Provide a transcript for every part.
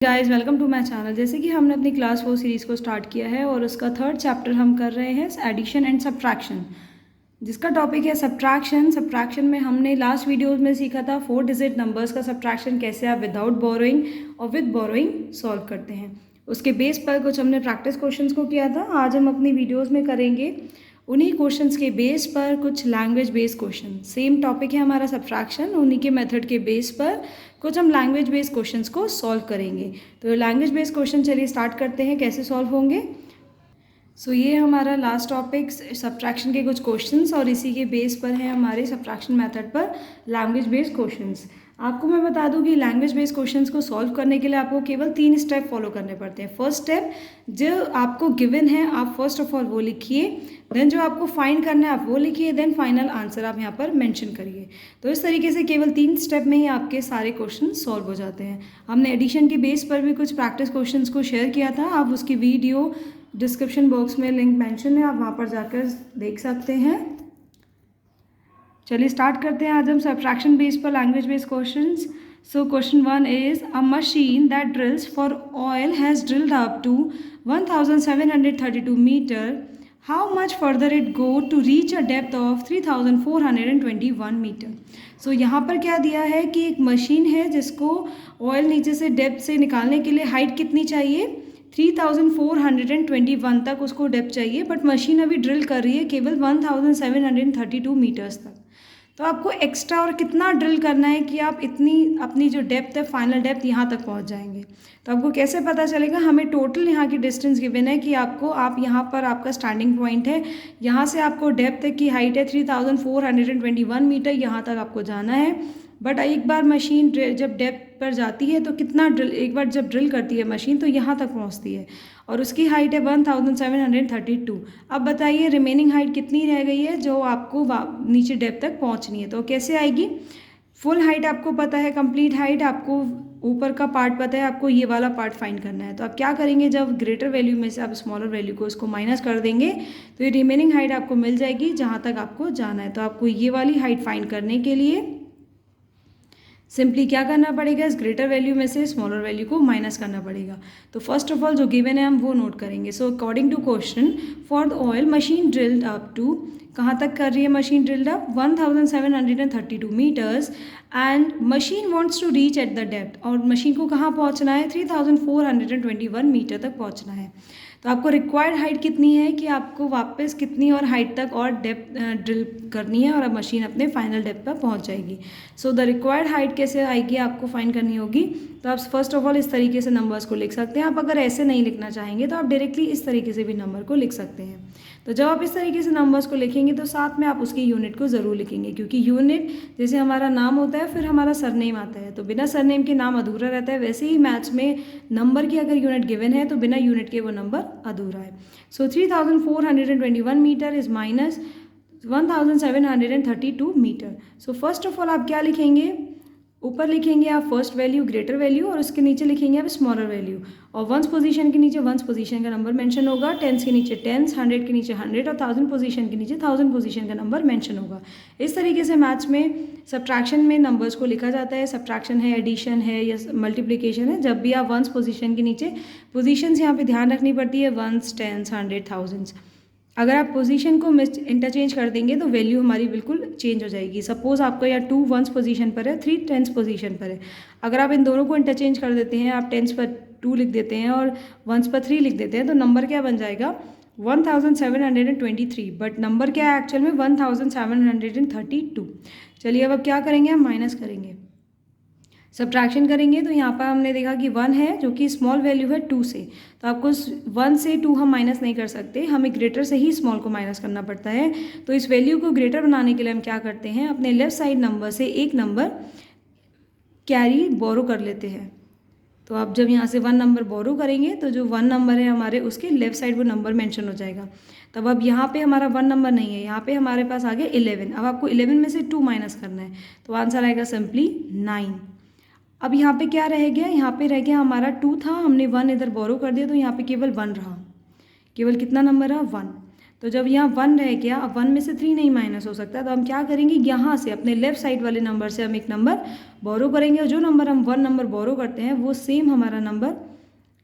Guys welcome to my channel. जैसे कि हमने अपनी क्लास 4 सीरीज़ को स्टार्ट किया है और उसका थर्ड चैप्टर हम कर रहे हैं एडिशन एंड सब्ट्रैक्शन, जिसका टॉपिक है सब्ट्रैक्शन। सब्ट्रैक्शन में हमने लास्ट वीडियोस में सीखा था 4 डिजिट नंबर्स का सब्ट्रैक्शन कैसे आप विदाउट बोरोइंग और विद बोरोइंग सॉल्व करते हैं। उसके बेस पर कुछ हमने प्रैक्टिस क्वेश्चंस को किया था। आज हम अपनी वीडियोज़ में करेंगे उन्हीं क्वेश्चंस के बेस पर कुछ language based question. Same topic है हमारा सब्ट्रैक्शन, उन्हीं के मेथड के बेस पर कुछ हम लैंग्वेज बेस्ड क्वेश्चंस को सॉल्व करेंगे। तो लैंग्वेज बेस्ड क्वेश्चन चलिए स्टार्ट करते हैं कैसे सॉल्व होंगे। ये हमारा लास्ट टॉपिक सब्ट्रैक्शन के कुछ क्वेश्चंस और इसी के बेस पर है हमारे सब्ट्रैक्शन मेथड पर लैंग्वेज बेस्ड क्वेश्चंस। आपको मैं बता दूं कि लैंग्वेज बेस्ड क्वेश्चंस को सॉल्व करने के लिए आपको केवल 3 स्टेप फॉलो करने पड़ते हैं। फर्स्ट स्टेप जो आपको गिवन है आप फर्स्ट ऑफ ऑल वो लिखिए, देन जो आपको फाइंड करना है आप वो लिखिए, देन फाइनल आंसर आप यहाँ पर मेंशन करिए। तो इस तरीके से केवल 3 स्टेप में ही आपके सारे क्वेश्चन सॉल्व हो जाते हैं। हमने एडिशन के बेस पर भी कुछ प्रैक्टिस क्वेश्चंस को शेयर किया था, आप उसकी वीडियो डिस्क्रिप्शन बॉक्स में लिंक मेंशन है, आप वहाँ पर जाकर देख सकते हैं। चलिए स्टार्ट करते हैं आज हम सब्ट्रैक्शन बेस पर language based questions. So question 1 is a machine that drills for oil has drilled up to 1732 metres. How much further it go to reach a depth of 3421 metres. So यहाँ पर क्या दिया है कि एक machine है जिसको ऑयल नीचे से डेप्थ से निकालने के लिए हाइट कितनी चाहिए, 3421 तक उसको डेप्थ चाहिए, बट मशीन अभी ड्रिल कर रही है केवल 1732 मीटर्स तक। तो आपको एक्स्ट्रा और कितना ड्रिल करना है कि आप इतनी अपनी जो डेप्थ है फाइनल डेप्थ यहाँ तक पहुँच जाएंगे। तो आपको कैसे पता चलेगा, हमें टोटल यहाँ की डिस्टेंस गिवन है कि आप यहाँ पर आपका स्टार्टिंग पॉइंट है, यहाँ से आपको डेप्थ की हाइट है 3421 मीटर, यहाँ तक आपको जाना है। बट एक बार मशीन जब डेप्थ पर जाती है तो कितना ड्रिल, एक बार जब ड्रिल करती है मशीन तो यहाँ तक पहुँचती है और उसकी हाइट है 1732। अब बताइए रिमेनिंग हाइट कितनी रह गई है जो आपको नीचे डेप्थ तक पहुँचनी है। तो कैसे आएगी, फुल हाइट आपको पता है, कंप्लीट हाइट आपको ऊपर का पार्ट पता है, आपको ये वाला पार्ट फाइंड करना है। तो आप क्या करेंगे, जब ग्रेटर वैल्यू में से आप स्मॉलर वैल्यू को उसको माइनस कर देंगे तो ये रिमेनिंग हाइट आपको मिल जाएगी जहाँ तक आपको जाना है। तो आपको ये वाली हाइट फाइंड करने के लिए सिंपली क्या करना पड़ेगा, इस ग्रेटर वैल्यू में से स्मॉलर वैल्यू को माइनस करना पड़ेगा। तो फर्स्ट ऑफ ऑल जो गिवन है हम वो नोट करेंगे। So according to question for the oil machine drilled up to, कहाँ तक कर रही है machine drilled up, 1732 meters, and machine wants to reach at the depth, और मशीन को कहाँ पहुँचना है, 3421 मीटर तक पहुँचना है। तो आपको रिक्वायर्ड हाइट कितनी है कि आपको वापस कितनी और हाइट तक और डेप्थ ड्रिल करनी है और अब मशीन अपने फाइनल डेप्थ पर पहुंच जाएगी। सो द रिक्वायर्ड हाइट कैसे आएगी आपको फाइंड करनी होगी। तो आप फर्स्ट ऑफ ऑल इस तरीके से नंबर्स को लिख सकते हैं। आप अगर ऐसे नहीं लिखना चाहेंगे तो आप डायरेक्टली इस तरीके से भी नंबर को लिख सकते हैं। तो जब आप इस तरीके से नंबर्स को लिखेंगे तो साथ में आप उसकी यूनिट को ज़रूर लिखेंगे, क्योंकि यूनिट जैसे हमारा नाम होता है फिर हमारा सरनेम आता है, तो बिना सरनेम के नाम अधूरा रहता है, वैसे ही मैथ्स में नंबर की अगर यूनिट गिवन है तो बिना यूनिट के वो नंबर अधूरा है। So 3421 meter is minus 1732 meter. So first of all आप क्या लिखेंगे, ऊपर लिखेंगे आप फर्स्ट वैल्यू ग्रेटर वैल्यू और उसके नीचे लिखेंगे आप स्मॉलर वैल्यू, और वंस पोजीशन के नीचे वंस पोजीशन का नंबर मेंशन होगा, टेंस के नीचे टेंस, 100 के नीचे 100 और 1000 पोजीशन के नीचे 1000 पोजीशन का नंबर मेंशन होगा। इस तरीके से मैथ्स में सब्ट्रैक्शन में नंबर्स को लिखा जाता है। सब्ट्रैक्शन है, एडिशन है या मल्टीप्लिकेशन है, जब भी आप वंस पोजीशन के नीचे पोजीशंस यहाँ पे ध्यान रखनी पड़ती है, वंस, टेंस, 100, थाउजेंड्स। अगर आप पोजीशन को इंटरचेंज कर देंगे तो वैल्यू हमारी बिल्कुल चेंज हो जाएगी। सपोज आपका या 2 वंस पोजीशन पर है, 3 टेंस पोजीशन पर है, अगर आप इन दोनों को इंटरचेंज कर देते हैं, आप टेंस पर 2 लिख देते हैं और वंस पर 3 लिख देते हैं, तो नंबर क्या बन जाएगा 1723, बट नंबर क्या है एक्चुअल में 1732। चलिए अब क्या करेंगे, हम माइनस करेंगे, सब्ट्रैक्शन करेंगे। तो यहाँ पर हमने देखा कि 1 है जो कि स्मॉल वैल्यू है 2 से, तो आपको 1 से 2 हम माइनस नहीं कर सकते, हमें ग्रेटर से ही स्मॉल को माइनस करना पड़ता है। तो इस वैल्यू को ग्रेटर बनाने के लिए हम क्या करते हैं, अपने लेफ्ट साइड नंबर से एक नंबर कैरी बोरो कर लेते हैं। तो आप जब यहाँ से 1 नंबर बोरो करेंगे तो जो 1 नंबर है हमारे उसके लेफ्ट साइड वो नंबर मेंशन हो जाएगा। तब अब यहाँ पे हमारा 1 नंबर नहीं है, यहाँ पे हमारे पास आ गया 11। अब आपको 11 में से 2 माइनस करना है, तो आंसर आएगा सिंपली 9। अब यहाँ पे क्या रह गया, यहाँ पे रह गया हमारा 2 था, हमने 1 इधर बोरो कर दिया तो यहाँ पे केवल 1 रहा, केवल कितना नंबर रहा 1। तो जब यहाँ 1 रह गया, अब 1 में से 3 नहीं माइनस हो सकता, तो हम क्या करेंगे, यहाँ से अपने लेफ्ट साइड वाले नंबर से हम एक नंबर बोरो करेंगे, और जो नंबर हम 1 नंबर बोरो करते हैं वो सेम हमारा नंबर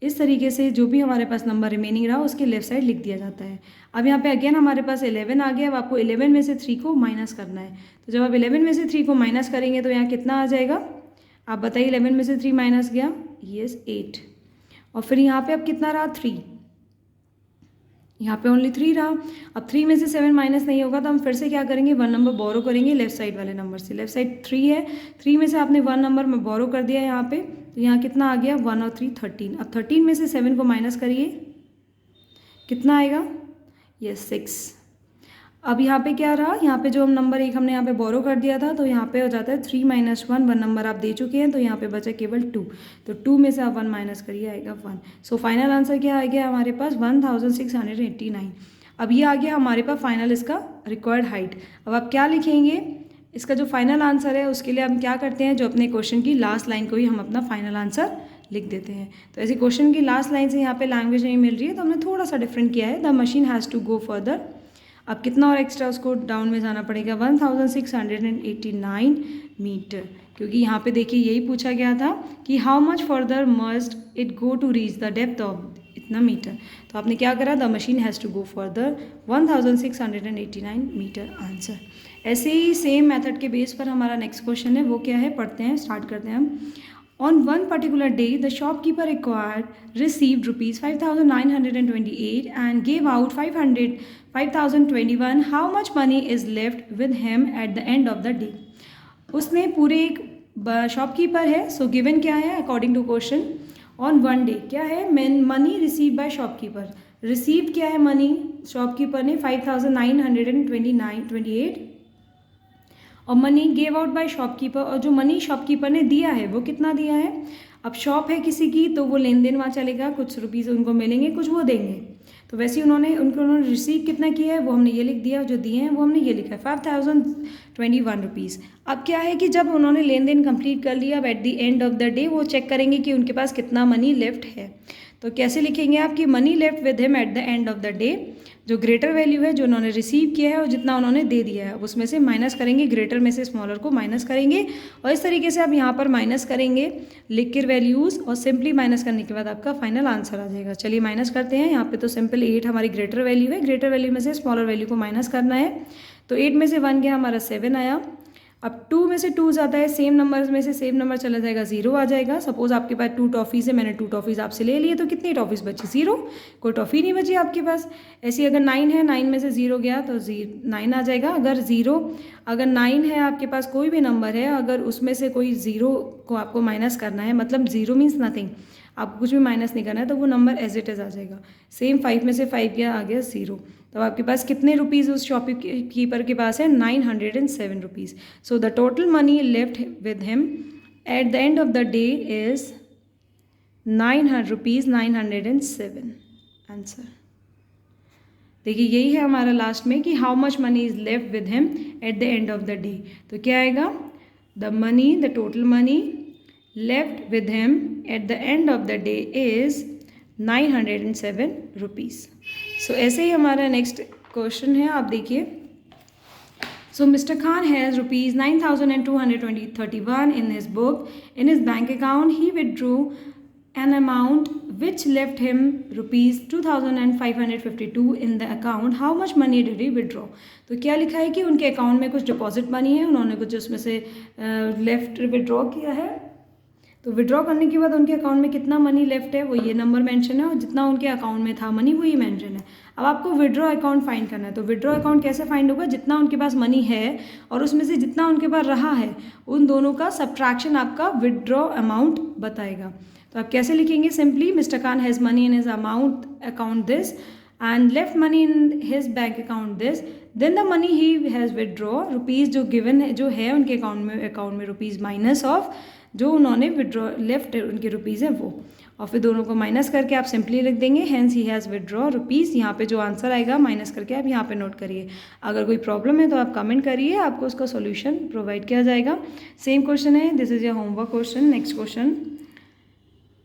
इस तरीके से जो भी हमारे पास नंबर रिमेनिंग रहा उसके लेफ्ट साइड लिख दिया जाता है। अब यहाँ पे अगेन हमारे पास 11 आ गया। अब आपको 11 में से 3 को माइनस करना है। तो जब आप 11 में से 3 को माइनस करेंगे तो यहाँ कितना आ जाएगा, आप बताइए। 11 में से 3 माइनस गया, यस 8। और फिर यहाँ पे अब कितना रहा, 3। यहाँ पे ओनली 3 रहा। अब 3 में से 7 माइनस नहीं होगा, तो हम फिर से क्या करेंगे, 1 नंबर बोरो करेंगे लेफ्ट साइड वाले नंबर से। लेफ्ट साइड 3 है, 3 में से आपने 1 नंबर में बोरो कर दिया यहाँ पे, तो यहाँ कितना आ गया, 1 और 3 13। अब 13 में से 7 को माइनस करिए, कितना आएगा, यस 6। अब यहाँ पे क्या रहा, यहाँ पे जो हम नंबर 1 हमने यहाँ पे बोरो कर दिया था, तो यहाँ पे हो जाता है 3 - 1, 1 नंबर आप दे चुके हैं, तो यहाँ पे बचा केवल 2। तो 2 में से आप 1 माइनस करिए, आएगा 1। सो फाइनल आंसर क्या आ गया हमारे पास, 1689। अब ये आ गया हमारे पास फाइनल इसका रिक्वायर्ड हाइट। अब आप क्या लिखेंगे, इसका जो फाइनल आंसर है उसके लिए हम क्या करते हैं, जो अपने क्वेश्चन की लास्ट लाइन को ही हम अपना फाइनल आंसर लिख देते हैं। तो ऐसे क्वेश्चन की लास्ट लाइन से यहाँ पे लैंग्वेज नहीं मिल रही है, तो हमने थोड़ा सा डिफरेंट किया है, the machine has to go further. अब कितना और एक्स्ट्रा उसको डाउन में जाना पड़ेगा, 1689 मीटर, क्योंकि यहाँ पे देखिए यही पूछा गया था कि how much further must it go to reach the depth of इतना मीटर। तो आपने क्या करा, the machine has to go further 1689 meter answer. ऐसे ही सेम मेथड के बेस पर हमारा नेक्स्ट क्वेश्चन है, वो क्या है, पढ़ते हैं, स्टार्ट करते हैं हम। On one particular day, the shopkeeper received rupees 5,928 and gave out 5,021. How much money is left with him at the end of the day? उसने पूरे एक शॉपकीपर है, सो गिवन क्या है according to question, on one day क्या है, money receive by shopkeeper. Receive क्या है मनी, शॉपकीपर ने 5,928 और money gave out by shopkeeper, और जो मनी शॉपकीपर ने दिया है वो कितना दिया है। अब शॉप है किसी की तो वो लेन देन वहाँ चलेगा, कुछ रुपीज़ उनको मिलेंगे, कुछ वो देंगे। तो वैसे ही उन्होंने रिसीव कितना किया है वो हमने ये लिख दिया, जो दिए हैं वो हमने ये लिखा है 5,021 रुपीज़। अब क्या है कि जब उन्होंने लेन देन कंप्लीट कर लिया, अब eight the end of the day वो चेक करेंगे कि उनके पास कितना मनी लेफ्ट है। तो कैसे लिखेंगे आप कि money left with him at the end of the day, जो ग्रेटर वैल्यू है जो उन्होंने रिसीव किया है और जितना उन्होंने दे दिया है उसमें से माइनस करेंगे, ग्रेटर में से स्मॉलर को माइनस करेंगे, और इस तरीके से आप यहाँ पर माइनस करेंगे लिख कर वैल्यूज़, और सिंपली माइनस करने के बाद आपका फाइनल आंसर आ जाएगा। चलिए माइनस करते हैं। यहाँ पे तो सिंपल 8 हमारी ग्रेटर वैल्यू है, ग्रेटर वैल्यू में से स्मॉलर वैल्यू को माइनस करना है। तो 8 में से 1 गया हमारा 7 आया। अब 2 में से 2 जाता है, सेम नंबर में से सेम नंबर चला जाएगा, 0 आ जाएगा। सपोज आपके पास 2 टॉफ़ीज़ है, मैंने 2 टॉफ़ीज़ आपसे ले लिए, तो कितनी टॉफ़ीज़ बची, 0, कोई टॉफ़ी नहीं बची आपके पास। ऐसी अगर 9 है, 9 में से 0 गया तो 9 आ जाएगा। अगर 9 है आपके पास, कोई भी नंबर है, अगर उसमें से कोई 0 को आपको माइनस करना है, मतलब 0 मीन्स नथिंग, आपको कुछ भी माइनस नहीं करना है, तो वो नंबर एज इट इज़ आ जाएगा। सेम 5 में से 5 गया, आ गया 0। तो आपके पास कितने रुपीज़ उस शॉपकीपर के पास है, 907 rupees. So the total money left with him at the end of the day is 907 answer. देखिए यही है हमारा लास्ट में कि how much money is left with him at the end of the day. तो क्या आएगा, the total money left with him at the end of the day is 907 rupees. सो ऐसे ही हमारा नेक्स्ट क्वेश्चन है, आप देखिए। So mister Khan has rupees 9,231 in his book, in his bank account he withdrew an amount which left him rupees 2,552 in the account. How much money did he withdraw? तो क्या लिखा है कि उनके अकाउंट में कुछ डिपॉजिट मनी है, उन्होंने कुछ उसमें से लेफ्ट विड्रॉ किया है। तो विड्रॉ करने के बाद उनके अकाउंट में कितना मनी लेफ्ट है वो ये नंबर मेंशन है, और जितना उनके अकाउंट में था मनी वो ये मेंशन है। अब आपको विड्रॉ अकाउंट फाइंड करना है। तो विड्रॉ अकाउंट कैसे फाइंड होगा, जितना उनके पास मनी है और उसमें से जितना उनके पास रहा है, उन दोनों का सब्ट्रैक्शन आपका विड्रॉ अमाउंट बताएगा। तो आप कैसे लिखेंगे, simply mister Khan has money in his amount account this and left money in his bank account this, then the money he has withdraw rupees, जो गिवन है, जो है उनके अकाउंट में रुपीज़ माइनस ऑफ जो उन्होंने विड्रॉ लेफ्ट उनके rupees हैं वो, और फिर दोनों को माइनस करके आप सिंपली लिख देंगे hence he has withdraw rupees. यहाँ पे जो आंसर आएगा माइनस करके आप यहाँ पे नोट करिए। अगर कोई प्रॉब्लम है तो आप कमेंट करिए, आपको उसका सॉल्यूशन प्रोवाइड किया जाएगा। सेम क्वेश्चन है, this is your homework question. Next question,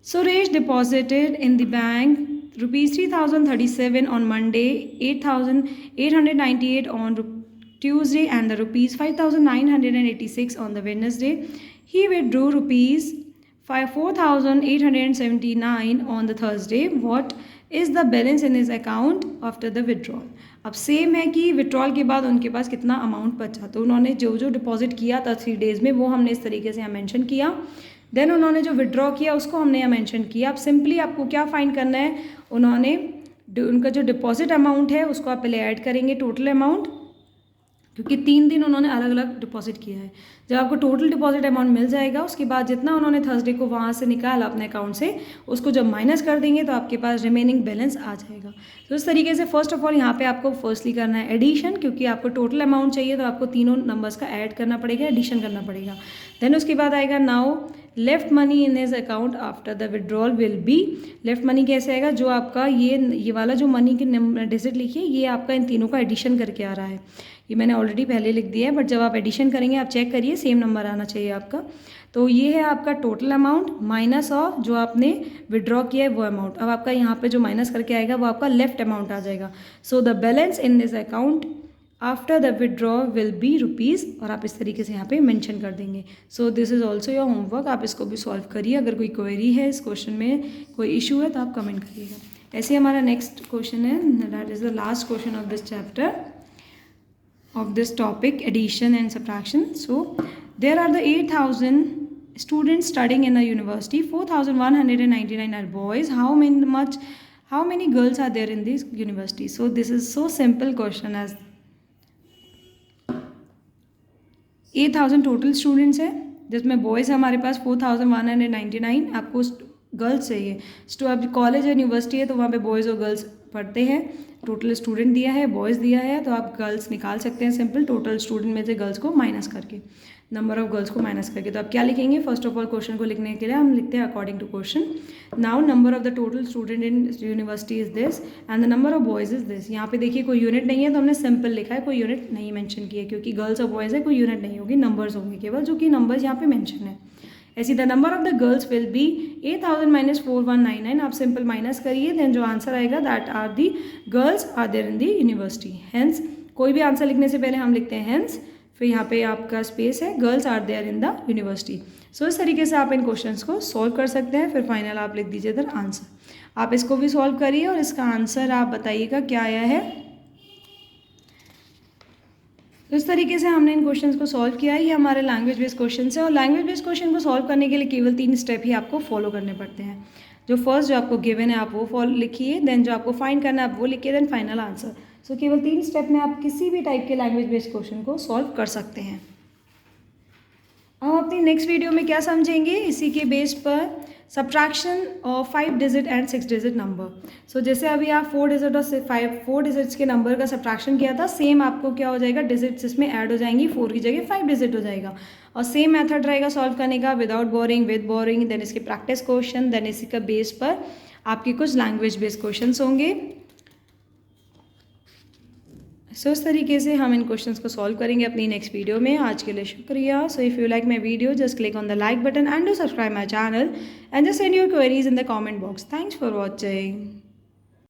Suresh deposited in the bank rupees 3037 on Monday, 8898 on Tuesday, and the rupees 5986 on the Wednesday. He withdrew rupees 4879 on the Thursday. What is the balance in his account after the withdrawal? अब same है कि withdrawal के बाद उनके पास कितना amount बचा, तो उन्होंने जो जो डिपॉजिट किया था 3 डेज़ में वो हमने इस तरीके से यहाँ मेंशन किया। देन उन्होंने जो विड्रॉ किया उसको हमने यहाँ मेंशन किया। अब सिंपली आपको क्या फाइंड करना है, उन्होंने उनका जो डिपॉजिट अमाउंट है उसको आप पहले ऐड करेंगे टोटल अमाउंट, क्योंकि 3 दिन उन्होंने अलग अलग डिपॉजिट किया है। जब आपको टोटल डिपॉजिट अमाउंट मिल जाएगा उसके बाद जितना उन्होंने थर्सडे को वहाँ से निकाला अपने अकाउंट से उसको जब माइनस कर देंगे तो आपके पास रिमेनिंग बैलेंस आ जाएगा। तो इस तरीके से फर्स्ट ऑफ ऑल यहाँ पे आपको फर्स्टली करना है एडिशन, क्योंकि आपको टोटल अमाउंट चाहिए तो आपको तीनों नंबर्स का ऐड करना पड़ेगा, एडिशन करना पड़ेगा। देन उसके बाद आएगा now left money in his account after the withdrawal will be. Left money कैसे आएगा, जो आपका ये वाला जो मनी के डिजिट लिखिए ये आपका इन तीनों का एडिशन करके आ रहा है। ये मैंने ऑलरेडी पहले लिख दिया है, बट जब आप एडिशन करेंगे आप चेक करिए सेम नंबर आना चाहिए आपका। तो ये है आपका टोटल अमाउंट माइनस ऑफ जो आपने विड्रॉ किया है वो अमाउंट। अब आपका यहाँ पे जो माइनस करके आएगा वो आपका लेफ्ट अमाउंट आ जाएगा। So the balance in this account after the withdraw will be rupees, और आप इस तरीके से यहाँ पे मेंशन कर देंगे। So this is also your homework, आप इसको भी सॉल्व करिए। अगर कोई क्वेरी है इस क्वेश्चन में, कोई इशू है तो आप कमेंट करिएगा। ऐसे हमारा नेक्स्ट क्वेश्चन है, that is the last question of this chapter of this topic, addition and subtraction. So there are the 8,000 students studying in a university. 4,199 are boys. How many girls are there in this university? So this is so simple question as 8,000 total students है, जिसमें boys हमारे पास 4,199, आपको girls चाहिए। तो अब college university है तो वहाँ पे बॉयज़ और गर्ल्स पढ़ते हैं। टोटल स्टूडेंट दिया है, बॉयज़ दिया है, तो आप गर्ल्स निकाल सकते हैं सिंपल टोटल स्टूडेंट में से गर्ल्स को माइनस करके, नंबर ऑफ गर्ल्स को माइनस करके। तो आप क्या लिखेंगे, फर्स्ट ऑफ ऑल क्वेश्चन को लिखने के लिए हम लिखते हैं according to question. Now number of the total student in university is this and the number of boys is this. यहाँ पे देखिए कोई यूनिट नहीं है तो हमने सिंपल लिखा है, कोई यूनिट नहीं मेंशन किया, क्योंकि गर्ल्स और बॉयज़ है कोई यूनिट नहीं होगी, नंबर्स होंगे केवल, जो कि नंबर्स यहाँ पे मेंशन है। ऐसी the number of the girls will be 8,000 minus 4199। आप सिंपल माइनस करिए, देन जो आंसर आएगा that are the girls are there in the university. Hence कोई भी आंसर लिखने से पहले हम लिखते हैं हेंस, फिर यहाँ पे आपका स्पेस है, girls are there in the university. So इस तरीके से आप इन क्वेश्चंस को सॉल्व कर सकते हैं। फिर फाइनल आप लिख दीजिए इधर आंसर। आप इसको भी सॉल्व करिए और इसका आंसर आप बताइएगा क्या आया है। तो इस तरीके से हमने इन क्वेश्चंस को सॉल्व किया है। ये हमारे लैंग्वेज बेस्ड क्वेश्चन है, और लैंग्वेज बेस्ड क्वेश्चन को सॉल्व करने के लिए केवल 3 स्टेप ही आपको फॉलो करने पड़ते हैं। जो फर्स्ट जो आपको गिवन है आप वो फॉलो लिखिए, देन जो आपको फाइंड करना है आप वो लिखिए, देन फाइनल आंसर। सो केवल 3 स्टेप में आप किसी भी टाइप के लैंग्वेज बेस्ड क्वेश्चन को सॉल्व कर सकते हैं। हम अपनी नेक्स्ट वीडियो में क्या समझेंगे, इसी के बेस पर subtraction of 5 digit and 6 digit number. So जैसे अभी आप 4 डिजिट और 4 डिजिट्स के नंबर का सब्ट्रैक्शन किया था, सेम आपको क्या हो जाएगा, डिजिट्स इसमें ऐड हो जाएंगी, 4 की जगह 5 डिजिट हो जाएगा। और सेम मेथड रहेगा सॉल्व करने का, without boring, with boring, then इसके प्रैक्टिस क्वेश्चन, देन इसी का बेस पर आपके कुछ लैंग्वेज बेस्ड क्वेश्चन होंगे। सो इस तरीके से हम इन क्वेश्चंस को सॉल्व करेंगे अपनी नेक्स्ट वीडियो में। आज के लिए शुक्रिया। So if you like my video just click on the like button and do subscribe my channel and just send your queries in the comment box. Thanks for watching.